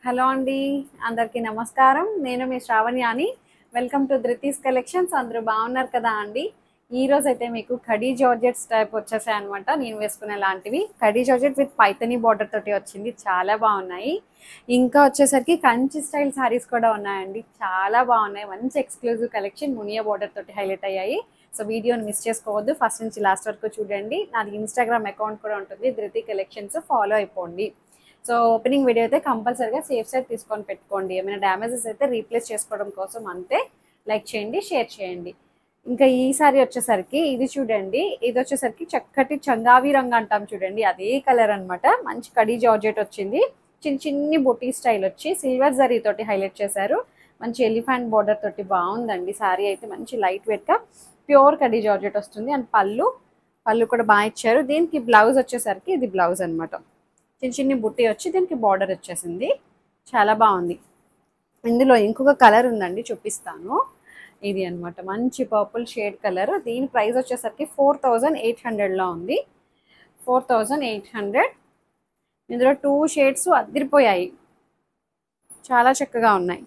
Hello అండి. అందరికీ నమస్కారం. నేను మీ శ్రావణ్యాని. Welcome to Dhruti's collections. అందరూ బాగున్నారు కదా అండి? ఈ రోజైతే మీకు కడీ జార్జెట్స్ టైప్ వచ్చేసాయన్నమాట. నేను వేసుకునే లాంటివి khadi georgette with Paithani border తోటి వచ్చింది. చాలా బాగున్నాయి. ఇంకా వచ్చేసరికి కంచి స్టైల్ సారీస్ కూడా ఉన్నాయండి. చాలా బాగున్నాయి. మంచి ఎక్స్క్లూజివ్ కలెక్షన్ మునియా బార్డర్ తోటి హైలైట్ అయ్యాయి. సో వీడియోని మిస్ చేసుకోవద్దు. ఫస్ట్ నుంచి లాస్ట్ వరకు చూడండి. నాది ఇన్స్టాగ్రామ్ అకౌంట్ కూడా ఉంటుంది, ధృతి కలెక్షన్స్. ఫాలో అయిపోండి. సో ఓపెనింగ్ వీడియో అయితే కంపల్సరీగా సేఫ్ సైడ్ తీసుకొని పెట్టుకోండి. ఏమైనా డ్యామేజెస్ అయితే రీప్లేస్ చేసుకోవడం కోసం అంతే. లైక్ చేయండి, షేర్ చేయండి. ఇంకా ఈసారి వచ్చేసరికి ఇది చూడండి. ఇది వచ్చేసరికి చక్కటి చంగావి రంగు అంటాం చూడండి, అదే కలర్ అనమాట. మంచి కడీ జార్జెట్ వచ్చింది. చిన్న చిన్ని బొటీ స్టైల్ వచ్చి సిల్వర్ జరీ తోటి హైలైట్ చేశారు. మంచి ఎలిఫెంట్ బార్డర్ తోటి బాగుందండి. సారీ అయితే మంచి లైట్ వెయిట్ గా ప్యూర్ కడీ జార్జెట్ వస్తుంది. అండ్ పళ్ళు కూడా బాగా ఇచ్చారు. దీనికి బ్లౌజ్ వచ్చేసరికి ఇది బ్లౌజ్ అనమాట. చిన్న చిన్ని బుట్టి వచ్చి దీనికి బార్డర్ వచ్చేసింది. చాలా బాగుంది. ఇందులో ఇంకొక కలర్ ఉందండి, చూపిస్తాను. ఇది అనమాట మంచి పర్పుల్ షేడ్ కలర్. దీని ప్రైస్ వచ్చేసరికి 4800లో ఉంది. 4800. ఇందులో 2 షేడ్స్ అదిరిపోయాయి, చాలా చక్కగా ఉన్నాయి.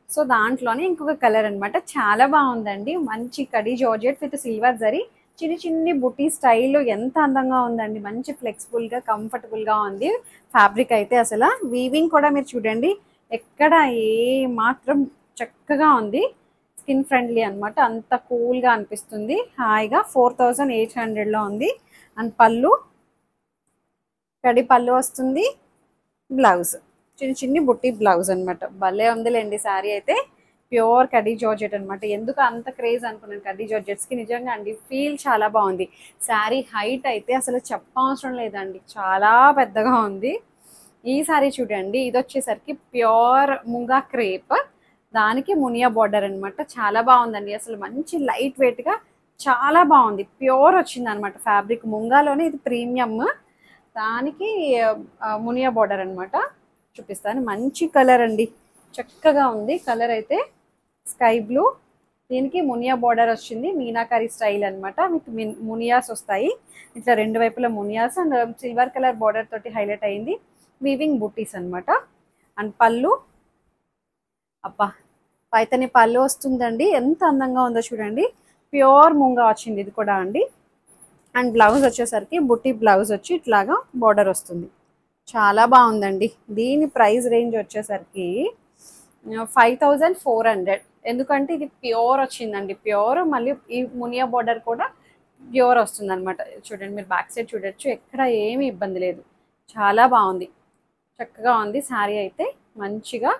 సో దాంట్లోనే ఇంకొక కలర్ అనమాట. చాలా బాగుందండి. మంచి khadi georgette with silver zari చిన్ని చిన్ని బుటీ స్టైల్ ఎంత అందంగా ఉందండి. మంచి ఫ్లెక్సిబుల్గా కంఫర్టబుల్గా ఉంది. ఫ్యాబ్రిక్ అయితే అసలు వీవింగ్ కూడా మీరు చూడండి, ఎక్కడ ఏ మాత్రం చక్కగా ఉంది. స్కిన్ ఫ్రెండ్లీ అనమాట. అంత కూల్గా అనిపిస్తుంది హాయిగా. 4800లో ఉంది. అండ్ కడి పళ్ళు వస్తుంది. బ్లౌజ్ చిన్న చిన్ని బుట్టి బ్లౌజ్ అనమాట. భలే ఉందిలేండి శారీ అయితే. ప్యూర్ కడీ జార్జెట్ అనమాట. ఎందుకు అంత క్రేజ్ అనుకున్నాను కడీ జార్జెట్స్కి. నిజంగా అండి ఫీల్ చాలా బాగుంది. శారీ హైట్ అయితే అసలు చెప్పవసరం లేదండి, చాలా పెద్దగా ఉంది. ఈ శారీ చూడండి. ఇది వచ్చేసరికి ప్యూర్ ముంగా క్రేప్, దానికి మునియా బార్డర్ అనమాట. చాలా బాగుందండి. అసలు మంచి లైట్ వెయిట్గా చాలా బాగుంది. ప్యూర్ వచ్చింది అనమాట ఫ్యాబ్రిక్. ముంగాలోనే ఇది ప్రీమియం, దానికి మునియా బార్డర్ అనమాట. చూపిస్తాను. మంచి కలర్ అండి, చక్కగా ఉంది కలర్ అయితే. స్కై బ్లూ, దీనికి మునియా బార్డర్ వచ్చింది. మీనాకారి స్టైల్ అనమాట. విత్ మునియాస్ వస్తాయి ఇట్లా రెండు వైపులా మునియాస్. అండ్ సిల్వర్ కలర్ బార్డర్ తోటి హైలైట్ అయింది. వీవింగ్ బుట్టీస్ అనమాట. అండ్ పళ్ళు, అబ్బా పైతని పళ్ళు వస్తుందండి. ఎంత అందంగా ఉందో చూడండి. ప్యూర్ ముంగా వచ్చింది ఇది కూడా అండి. అండ్ బ్లౌజ్ వచ్చేసరికి బుట్టి బ్లౌజ్ వచ్చి ఇట్లాగా బార్డర్ వస్తుంది. చాలా బాగుందండి. దీని ప్రైస్ రేంజ్ వచ్చేసరికి 5400. ఎందుకంటే ఇది ప్యూర్ వచ్చిందండి. ప్యూర్ మళ్ళీ ఈ మునియా బార్డర్ కూడా ప్యూర్ వస్తుంది అనమాట. చూడండి, మీరు బ్యాక్ సైడ్ చూడొచ్చు, ఎక్కడ ఏమీ ఇబ్బంది లేదు. చాలా బాగుంది, చక్కగా ఉంది శారీ అయితే. మంచిగా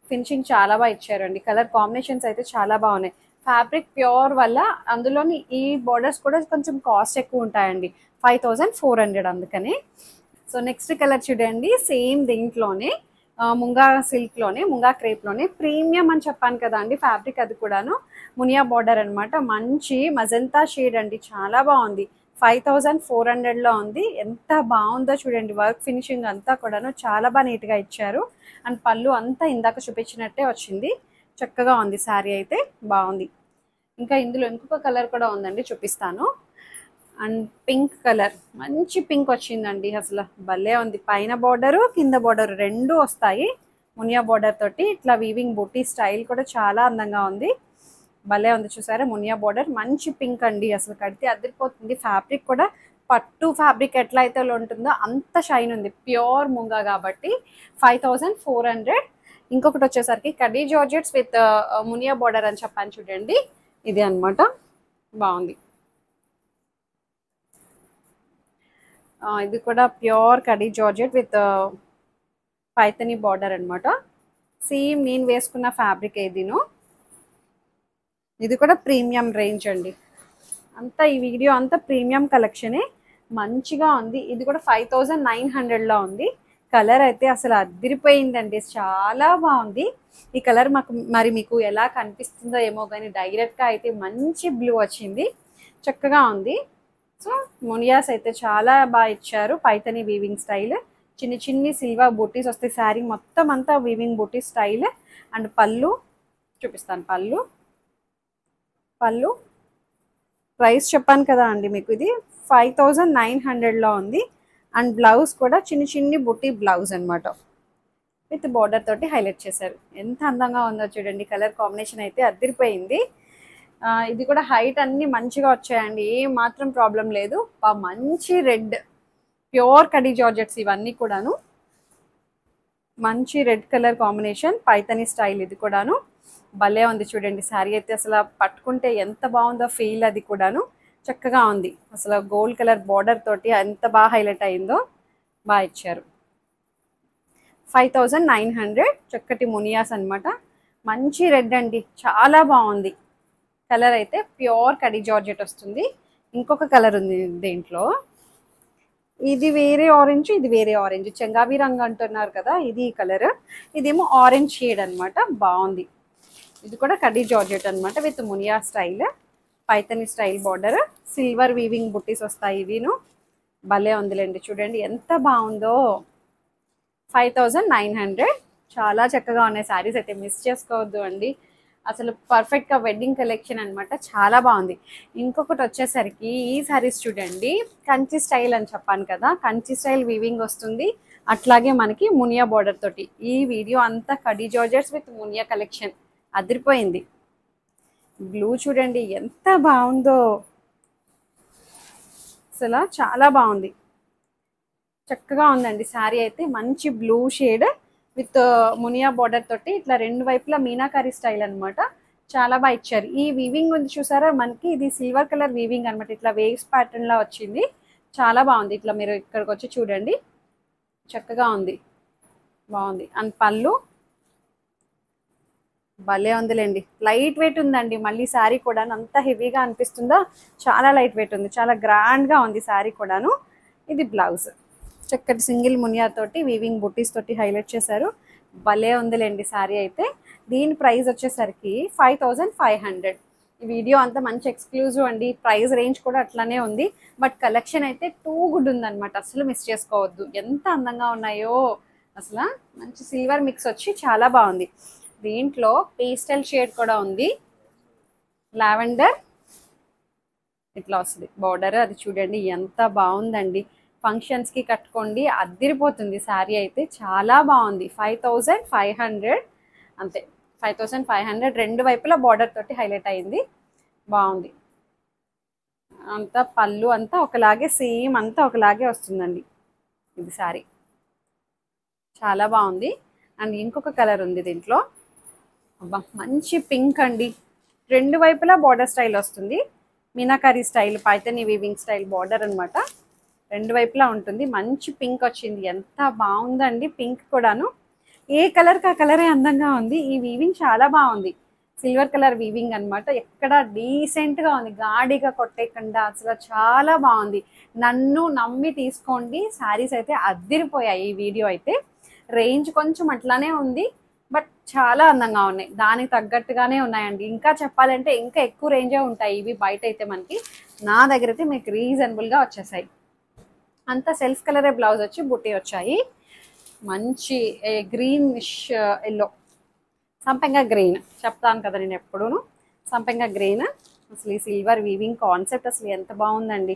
ఫినిషింగ్ చాలా బాగా ఇచ్చారండి. కలర్ కాంబినేషన్స్ అయితే చాలా బాగున్నాయి. ఫ్యాబ్రిక్ ప్యూర్ వల్ల అందులోని ఈ బార్డర్స్ కూడా కొంచెం కాస్ట్ ఎక్కువ ఉంటాయండి. 5400 అందుకని. సో నెక్స్ట్ కలర్ చూడండి. సేమ్ దీంట్లోనే ముంగా సిల్క్లోనే ముంగా క్రేప్లోనే ప్రీమియం అని చెప్పాను కదా అండి ఫ్యాబ్రిక్. అది కూడాను మునియా బార్డర్ అనమాట. మంచి మజంతా షేడ్ అండి. చాలా బాగుంది. 5400లో ఉంది. ఎంత బాగుందో చూడండి. వర్క్ ఫినిషింగ్ అంతా కూడాను చాలా బాగా నీట్గా ఇచ్చారు. అండ్ పళ్ళు అంతా ఇందాక చూపించినట్టే వచ్చింది. చక్కగా ఉంది శారీ అయితే, బాగుంది. ఇంకా ఇందులో ఇంకొక కలర్ కూడా ఉందండి, చూపిస్తాను. అండ్ పింక్ కలర్, మంచి పింక్ వచ్చిందండి. అసలు భలే ఉంది. పైన బార్డరు కింద బార్డర్ రెండు వస్తాయి మునియా బార్డర్ తోటి. ఇట్లా వీవింగ్ బుట్టి స్టైల్ కూడా చాలా అందంగా ఉంది. భలే ఉంది చూసారా మునియా బార్డర్. మంచి పింక్ అండి. అసలు కడితే అదిరిపోతుంది. ఫ్యాబ్రిక్ కూడా పట్టు ఫ్యాబ్రిక్ ఎట్లా అయితే ఉంటుందో అంత షైన్ ఉంది. ప్యూర్ ముంగా కాబట్టి 5400. ఇంకొకటి వచ్చేసరికి khadi georgettes with Muniya border అని చెప్పాను చూడండి, ఇది అనమాట. బాగుంది. ఇది కూడా pure khadi georgette with Paithani border అనమాట. సేమ్ నేను వేసుకున్న ఫ్యాబ్రిక్ ఏదిను. ఇది కూడా ప్రీమియం రేంజ్ అండి. అంతా ఈ వీడియో అంతా ప్రీమియం కలెక్షనే. మంచిగా ఉంది. ఇది కూడా 5900లో ఉంది. కలర్ అయితే అసలు అదిరిపోయిందండి. చాలా బాగుంది ఈ కలర్. మరి మీకు ఎలా కనిపిస్తుందో ఏమో కానీ డైరెక్ట్గా అయితే మంచి బ్లూ వచ్చింది. చక్కగా ఉంది. సో మునియాస్ అయితే చాలా బాగా ఇచ్చారు. పైతని వీవింగ్ స్టైల్, చిన్ని చిన్ని సిల్వర్ బూటీస్ వస్తాయి. శారీ మొత్తం అంతా వీవింగ్ బూటీ స్టైల్. అండ్ పళ్ళు చూపిస్తాను. పళ్ళు ప్రైస్ చెప్పాను కదా అండి మీకు, ఇది 5900లో ఉంది. అండ్ బ్లౌజ్ కూడా చిన్ని చిన్ని బుట్టి బ్లౌజ్ అనమాట. విత్ బార్డర్ తోటి హైలైట్ చేశారు. ఎంత అందంగా ఉందో చూడండి, కలర్ కాంబినేషన్ అయితే అదిరిపోయింది. ఇది కూడా హైట్ అన్ని మంచిగా వచ్చాయండి, ఏం మాత్రం ప్రాబ్లం లేదు. మంచి రెడ్ ప్యూర్ కడీ జార్జెట్స్ ఇవన్నీ కూడాను, మంచి red colour combination, Paithani style. ఇది కూడాను భలే ఉంది చూడండి. శారీ అయితే అసలు పట్టుకుంటే ఎంత బాగుందో ఫీల్, అది కూడాను చక్కగా ఉంది. అసలు గోల్డ్ కలర్ బార్డర్ తోటి ఎంత బాగా హైలైట్ అయిందో, బాగా ఇచ్చారు. 5900 చక్కటి మునియాస్ అనమాట. మంచి రెడ్ అండి, చాలా బాగుంది. కలర్ అయితే ప్యూర్ కడీ జార్జెట్ వస్తుంది. ఇంకొక కలర్ ఉంది దీంట్లో, ఇది వేరే ఆరెంజ్, ఇది వేరే ఆరెంజ్, చెంగావి రంగు అంటున్నారు కదా, ఇది కలర్. ఇదేమో ఆరెంజ్ షేడ్ అనమాట, బాగుంది. ఇది కూడా కడీ జార్జెట్ అనమాట with Muniya style, Paithani style border, silver weaving బుట్టీస్ వస్తాయి. ఇవిను భలే ఉందిలేండి, చూడండి ఎంత బాగుందో. 5900 చాలా చక్కగా ఉన్నాయి శారీస్ అయితే, మిస్ చేసుకోవద్దు అండి. అసలు పర్ఫెక్ట్గా వెడ్డింగ్ కలెక్షన్ అనమాట, చాలా బాగుంది. ఇంకొకటి వచ్చేసరికి ఈ శారీస్ చూడండి, కంచి స్టైల్ అని చెప్పాను కదా, కంచి స్టైల్ వీవింగ్ వస్తుంది. అట్లాగే మనకి మునియా బార్డర్ తోటి. ఈ వీడియో అంతా khadi georgettes with Muniya collection, అదిరిపోయింది. బ్లూ చూడండి ఎంత బాగుందో, అసలు చాలా బాగుంది, చక్కగా ఉందండి శారీ అయితే. మంచి blue shade with Muniya border తోటి ఇట్లా రెండు వైపులా మీనాకారి స్టైల్ అనమాట, చాలా బాగా ఇచ్చారు. ఈ వీవింగ్ ఉంది చూసారా మనకి, ఇది సిల్వర్ కలర్ వీవింగ్ అనమాట, ఇట్లా వేవ్స్ ప్యాటర్న్ లా వచ్చింది, చాలా బాగుంది. ఇట్లా మీరు ఇక్కడికి వచ్చి చూడండి, చక్కగా ఉంది, బాగుంది. అండ్ పళ్ళు భలే ఉందిలేండి, లైట్ వెయిట్ ఉందండి. మళ్ళీ శారీ కూడా అంత హెవీగా అనిపిస్తుందా, చాలా లైట్ వెయిట్ ఉంది, చాలా గ్రాండ్గా ఉంది శారీ కూడాను. ఇది బ్లౌజ్, చక్కటి సింగిల్ మునియా తోటి వీవింగ్ బుట్టీస్ తోటి హైలైట్ చేశారు. భలే ఉందిలేండి శారీ అయితే. దీని ప్రైస్ వచ్చేసరికి 5500. ఈ వీడియో అంతా మంచి ఎక్స్క్లూజివ్ అండి, ప్రైస్ రేంజ్ కూడా అట్లానే ఉంది. బట్ కలెక్షన్ అయితే టూ గుడ్ ఉందన్నమాట, అసలు మిస్ చేసుకోవద్దు. ఎంత అందంగా ఉన్నాయో అసలు, మంచి సిల్వర్ మిక్స్ వచ్చి చాలా బాగుంది. దీంట్లో పేస్టల్ షేడ్ కూడా ఉంది, లావెండర్ ఇట్లా వస్తుంది బార్డర్, అది చూడండి ఎంత బాగుందండి. ఫంక్షన్స్కి కట్టుకోండి, అద్దిరిపోతుంది శారీ అయితే, చాలా బాగుంది. 5500 అంతే, 5500 రెండు వైపులా బార్డర్ తోటి హైలైట్ అయింది, బాగుంది. అంతా పళ్ళు అంతా ఒకలాగే, సేమ్ అంతా ఒకలాగే వస్తుందండి ఇది శారీ, చాలా బాగుంది. అండ్ ఇంకొక కలర్ ఉంది దీంట్లో, అబ్బా మంచి పింక్ అండి, రెండు వైపులా బార్డర్ స్టైల్ వస్తుంది, meenakari style, Paithani weaving style border అనమాట, రెండు వైపులా ఉంటుంది. మంచి పింక్ వచ్చింది, ఎంత బాగుందండి పింక్ కూడాను. ఏ కలర్కి ఆ కలరే అందంగా ఉంది. ఈ వీవింగ్ చాలా బాగుంది, సిల్వర్ కలర్ వీవింగ్ అనమాట, ఎక్కడ డీసెంట్గా ఉంది, గాడిగా కొట్టేయకుండా అసలు చాలా బాగుంది. నన్ను నమ్మి తీసుకోండి, శారీస్ అయితే అద్దిరిపోయాయి. ఈ వీడియో అయితే రేంజ్ కొంచెం అట్లానే ఉంది, బట్ చాలా అందంగా ఉన్నాయి, దానికి తగ్గట్టుగానే ఉన్నాయండి. ఇంకా చెప్పాలంటే ఇంకా ఎక్కువ రేంజే ఉంటాయి ఇవి బయట అయితే మనకి, నా దగ్గర అయితే మీకు రీజనబుల్గా వచ్చేసాయి. అంతా సెల్ఫ్ కలరే బ్లౌజ్ వచ్చి బుట్టి వచ్చాయి. మంచి గ్రీనిష్ ఎల్లో, సంపెంగ గ్రీన్ చెప్తాను కదా నేను ఎప్పుడూను, సంపెంగ గ్రీన్. అసలు ఈ సిల్వర్ వీవింగ్ కాన్సెప్ట్ అసలు ఎంత బాగుందండి,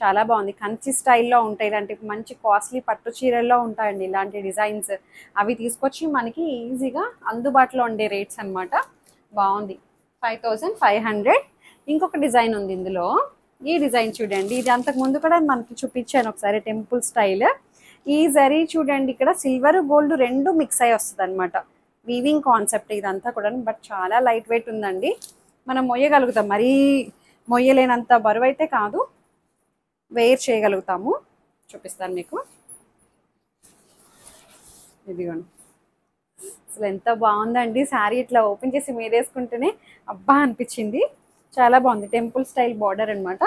చాలా బాగుంది. కంచి స్టైల్లో ఉంటాయి, ఇలాంటి మంచి కాస్ట్లీ పట్టు చీరల్లో ఉంటాయండి ఇలాంటి డిజైన్స్. అవి తీసుకొచ్చి మనకి ఈజీగా అందుబాటులో ఉండే రేట్స్ అనమాట, బాగుంది. 5500. ఇంకొక డిజైన్ ఉంది ఇందులో, ఈ డిజైన్ చూడండి, ఇది అంతకు ముందు కూడా మనకి చూపించాను ఒకసారి, టెంపుల్ స్టైల్. ఈ జరీ చూడండి, ఇక్కడ సిల్వర్ గోల్డ్ రెండు మిక్స్ అయ్యి వస్తుంది అనమాట, వీవింగ్ కాన్సెప్ట్ ఇదంతా కూడా. బట్ చాలా లైట్ వెయిట్ ఉందండి, మనం మొయ్యగలుగుతాం, మరీ మొయ్యలేనంత బరువు అయితే కాదు, వేర్ చేయగలుగుతాము. చూపిస్తాను మీకు, ఇదిగోండి. అసలు ఎంత బాగుందండి శారీ, ఇట్లా ఓపెన్ చేసి మీదేసుకుంటేనే అబ్బా అనిపించింది, చాలా బాగుంది. టెంపుల్ స్టైల్ బార్డర్ అనమాట,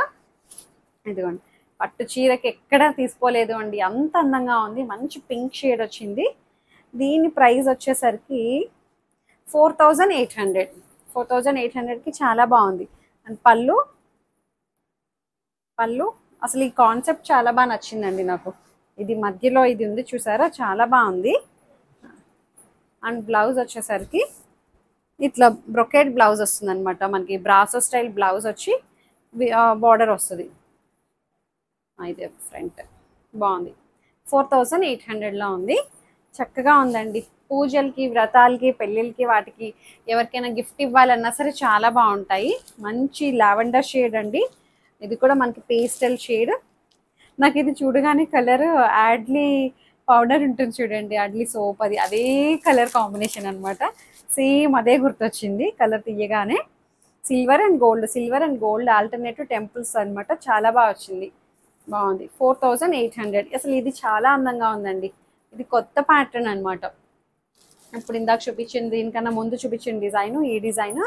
ఇదిగోండి. పట్టు చీరకి ఎక్కడా తీసుకోలేదు అండి, అంత అందంగా ఉంది. మంచి పింక్ షేడ్ వచ్చింది. దీని ప్రైస్ వచ్చేసరికి 4800. 4800కి చాలా బాగుంది. అండ్ పళ్ళు అసలు ఈ కాన్సెప్ట్ చాలా బాగా నచ్చిందండి నాకు. ఇది మధ్యలో ఇది ఉంది చూసారా, చాలా బాగుంది. అండ్ బ్లౌజ్ వచ్చేసరికి ఇట్లా బ్రొకేడ్ బ్లౌజ్ వస్తుంది అనమాట మనకి, బ్రాసో స్టైల్ బ్లౌజ్ వచ్చి బార్డర్ వస్తుంది. ఇదే ఫ్రంట్, బాగుంది. 4800లో ఉంది. చక్కగా ఉందండి. పూజలకి, వ్రతాలకి, పెళ్ళిళ్ళకి వాటికి ఎవరికైనా గిఫ్ట్ ఇవ్వాలన్నా సరే చాలా బాగుంటాయి. మంచి లావెండర్ షేడ్ అండి. ఇది కూడా మనకి పేస్టల్ షేడ్. నాకు ఇది చూడగానే కలర్ యాడ్లీ పౌడర్ ఉంటుంది చూడండి, యాడ్లీ సోప్, అది అదే కలర్ కాంబినేషన్ అనమాట. సేమ్ అదే గుర్తొచ్చింది కలర్ తీయగానే. Silver and gold alternative temples అనమాట. చాలా బాగా వచ్చింది, బాగుంది. 4800. అసలు ఇది చాలా అందంగా ఉందండి. ఇది కొత్త ప్యాటర్న్ అనమాట. ఇప్పుడు ఇందాక చూపించింది, దీనికన్నా ముందు చూపించిన డిజైన్, ఈ డిజైన్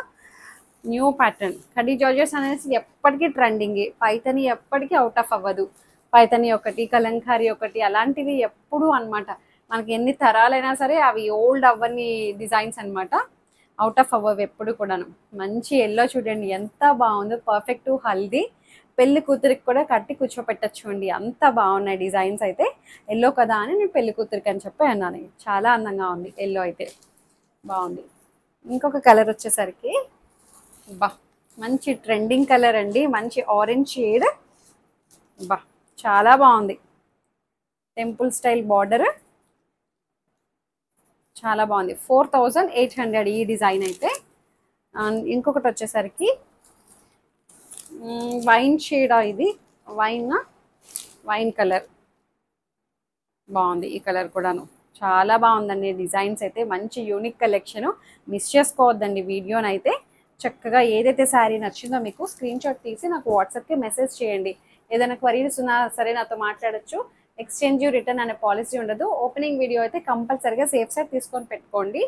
న్యూ ప్యాటర్న్. కడీ జార్జెస్ అనేసి ఎప్పటికీ ట్రెండింగ్. పైతని ఎప్పటికీ అవుట్ ఆఫ్ అవ్వదు. పైతని ఒకటి, కలంకారీ ఒకటి, అలాంటివి ఎప్పుడు అనమాట. మనకి ఎన్ని తరాలైనా సరే అవి ఓల్డ్ అవ్వని డిజైన్స్ అనమాట. అవుట్ ఆఫ్ అవ్వవు ఎప్పుడు కూడాను. మంచి ఎల్లో చూడండి ఎంత బాగుందో. పర్ఫెక్ట్ హల్దీ, పెళ్లి కూతురికి కూడా కట్టి కూర్చోపెట్టచ్చు అండి, అంత బాగున్నాయి డిజైన్స్ అయితే. ఎల్లో కదా అని నేను పెళ్లి కూతురికి అని చెప్పి అన్నాను. చాలా అందంగా ఉంది ఎల్లో అయితే, బాగుంది. ఇంకొక కలర్ వచ్చేసరికి బా మంచి ట్రెండింగ్ కలర్ అండి, మంచి ఆరెంజ్ షేడ్. బా చాలా బాగుంది. టెంపుల్ స్టైల్ బార్డర్, చాలా బాగుంది. 4800 ఈ డిజైన్ అయితే. ఇంకొకటి వచ్చేసరికి వైన్ షేడా, ఇది వైన్ కలర్, బాగుంది. ఈ కలర్ కూడాను చాలా బాగుందండి. డిజైన్స్ అయితే మంచి యూనిక్ కలెక్షన్. మిస్ చేసుకోవద్దండి వీడియోని అయితే. చక్కగా ఏదైతే శారీ నచ్చిందో మీకు స్క్రీన్ షాట్ తీసి నాకు వాట్సాప్కి మెసేజ్ చేయండి. ఏదైనా క్వరీస్ ఉన్నా సరే నాతో మాట్లాడచ్చు. ఎక్స్చేంజ్ రిటర్న్ అనే పాలసీ ఉండదు. ఓపెనింగ్ వీడియో అయితే కంపల్సరీగా సేఫ్ సైడ్ తీసుకొని పెట్టుకోండి.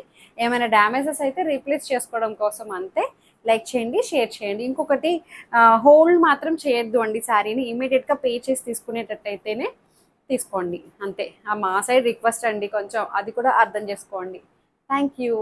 ఏమైనా డ్యామేజెస్ అయితే రీప్లేస్ చేసుకోవడం కోసం అంతే. లైక్ చేయండి, షేర్ చేయండి. ఇంకొకటి, హోల్డ్ మాత్రం చేయొద్దు అండి శారీని. ఇమీడియట్గా పే చేసి తీసుకునేటట్టయితేనే తీసుకోండి అంతే. మా సైడ్ రిక్వెస్ట్ అండి, కొంచెం అది కూడా అర్థం చేసుకోండి. Thank you.